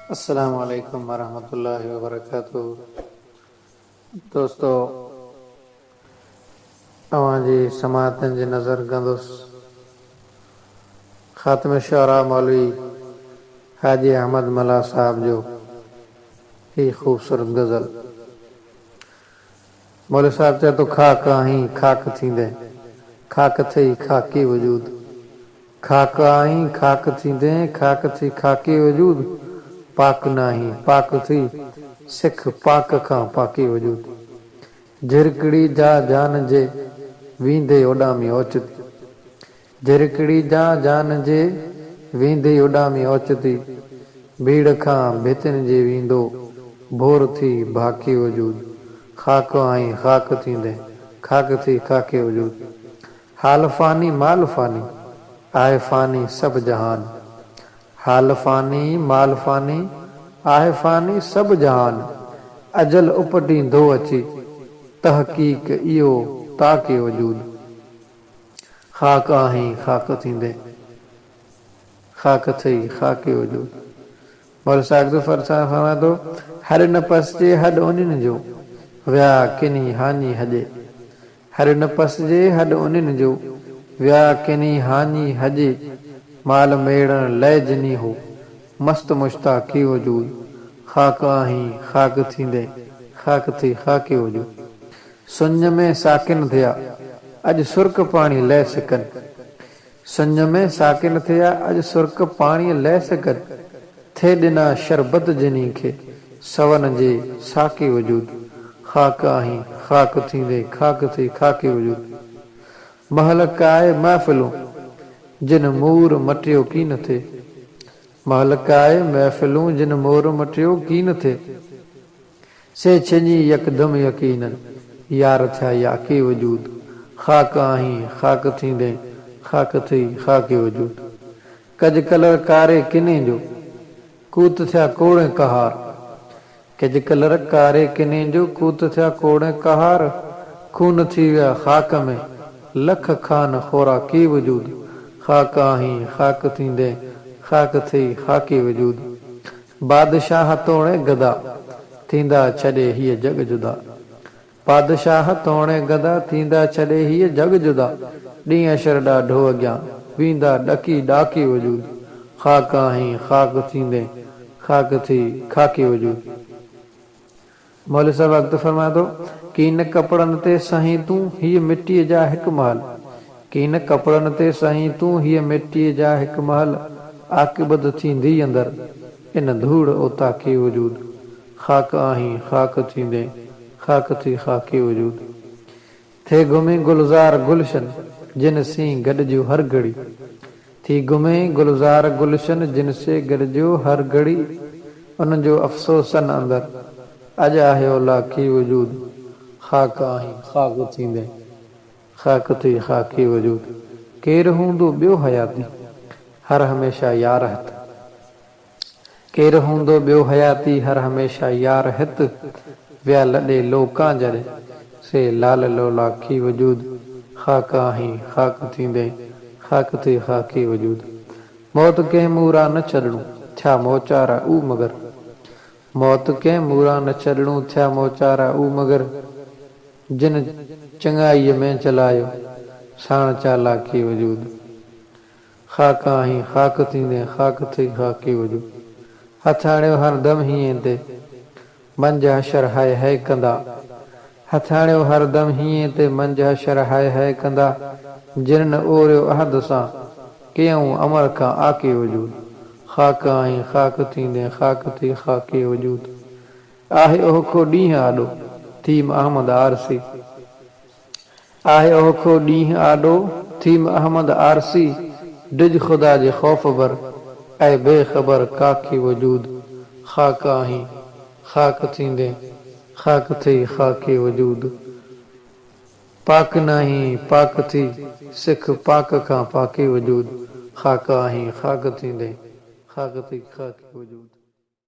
अस्सलामु अलैकुम वरहमतुल्लाहि वबरकातुहू। दोस्तों, अवांजी समातन जी नज़र गंदुस ख़ातम शुअरा मौलवी हाजी अहमद मला साहब जो ही खूबसूरत गज़ल। मौलवी साहब चए तो खाक आहीं खाक थींदे, खाक थई खाकी वजूद। खाक आहीं खाक थींदे, खाक थी खाकी वजूद। पाक नाही पाक थी सिख पाक खां पाकी वजूद। झिरकड़ी जा जान जे वींदे उॾामी ओचती, झिरकड़ी जा जान जे वींदे उॾामी ओचती। भीड़ खां भितिन जे वींदो भोर थी भाकी वजूद। खाक आहीं खाक थींदे, खाक थी खाकी वजूद। हाल फानी माल फानी आहे फानी सब जहान। हाल फानी माल फानी आहे फानी सब जहान। अजल उपटींदो अची तहकीक इहो ताके वजूद। खाक आहीं खाक थींदे, खाक थई खाके वजूद। मौलवी साहब फरमाए थो, हर नफ़स जे हॾ उन्हनि जो विया किनी हानी हॼे। हर नफ़स जे हॾ उन्हनि जो विया किनी हानी हॼे। माल मेड़ण लय जिनी हो मस्त मुश्ताकी वजूद। खाक आहीं खाक थींदे, खाक थी खाके वजूद। सुंज में साकिन थिया अॼु सुर्क पाणी लह सघनि। सुंज में साकिन थिया अॼु सुर्क पाणी लह सघनि। थे ॾिना शरबत जिनी खे सवन जे साके वजूद। खाक आहीं खाक थींदे, खाक थी खाके वजूद। महल काए महफ़िलूं जिन मूर मटियो कीन थे। महल काए महफ़िलूं जिन मूर मटियो कीन थे। से छिञी यकदम यकीनन यार थिया याके वजूद। खाक आहीं खाक थींदे, खाक थी खाके वजूद। कज कलर कारे किने जो कूत थिया कोड़े कहार। कज कलर कारे किने जो कूत थिया कोड़े कहार। खून थी विया खाक में लख खान खोराकी वजूद। खाक आहीं खाक थींदे, खाक थी खाके वजूद। बादशाह तोड़े गदा थींदा छॾे हीअ जग जुदा। बादशाह तोड़े गदा थींदा छॾे हीअ जग जुदा। ॾींहं अशर ॾाढो अॻियां वेंदा ॾकी ॾाके वजूद। खाक आहीं खाक थींदे, खाक थी खाके वजूद। मौलवी साहब अॻिते फरमाए थो, कीन कपिड़नि ते सहीं तूं हीअ मिटीअ जा हिकु महल। कीन कपिड़नि ते सहीं तूं हीअ मिटीअ जा हिकु महल। आक़िबत थींदी अंदरि इन धूड़ उताके वजूद। खाक आहीं खाक थींदे, खाक थी खाके वजूद। थे घुमे गुलज़ार गुलशन जिन से गॾिजो हर घड़ी। थी घुमे गुलज़ार गुलशन जिन से गॾिजो हर घड़ी। उन जो अफ़सोसन अंदरि अॼु आहे ओलाकी वजूद। खाक आहीं खाक थींदे, खाक थी खाके वजूद। केरु हूंदो ॿियो हयाती हर हमेशा यार हित। केरु हूंदो ॿियो हयाती हर हमेशा यार हित। विया लॾे लोकां जॾहिं से लाल लोलाकी वजूद। खाक आहीं खाक थींदे, खाक थी खाके वजूद। मौत कंहिं मूरा न छॾणो थिया मोचारा ऊ मगर। मौत कंहिं मूरा न छॾणो थिया मोचारा ऊ मगर। जिन चङाईअ में चलायो साण चालाकी वजूद। खाक आहीं खाक थींदे, खाक थी खाके वजूद। हथाणियो हरदम हीअं ते मंझ हशर हाय हाय कंदा। हथाणियो हरदम हीअं ते मंझ हशर हाय हाय कंदा। जिन ओरियो अहद सां कयऊं अमर खां आके वजूद। खाक आहीं खाक थींदे, खाक थी खाके वजूद। आहे ओखो ॾींहुं आॾो थीम अहमद आरसी। आहे ओखो ॾींहुं आॾो थीम अहमद आरसी। डिज ख़ुदा जे ख़ौफ़ बर ऐं बेख़बर काके वजूद। खाक आहीं खाक थींदे, खाक थी खाके वजूद। पाक नाही पाक थी सिख पाक खां पाके वजूद। खाक आहीं खाक थींदे, खाक थी खाके वजूद।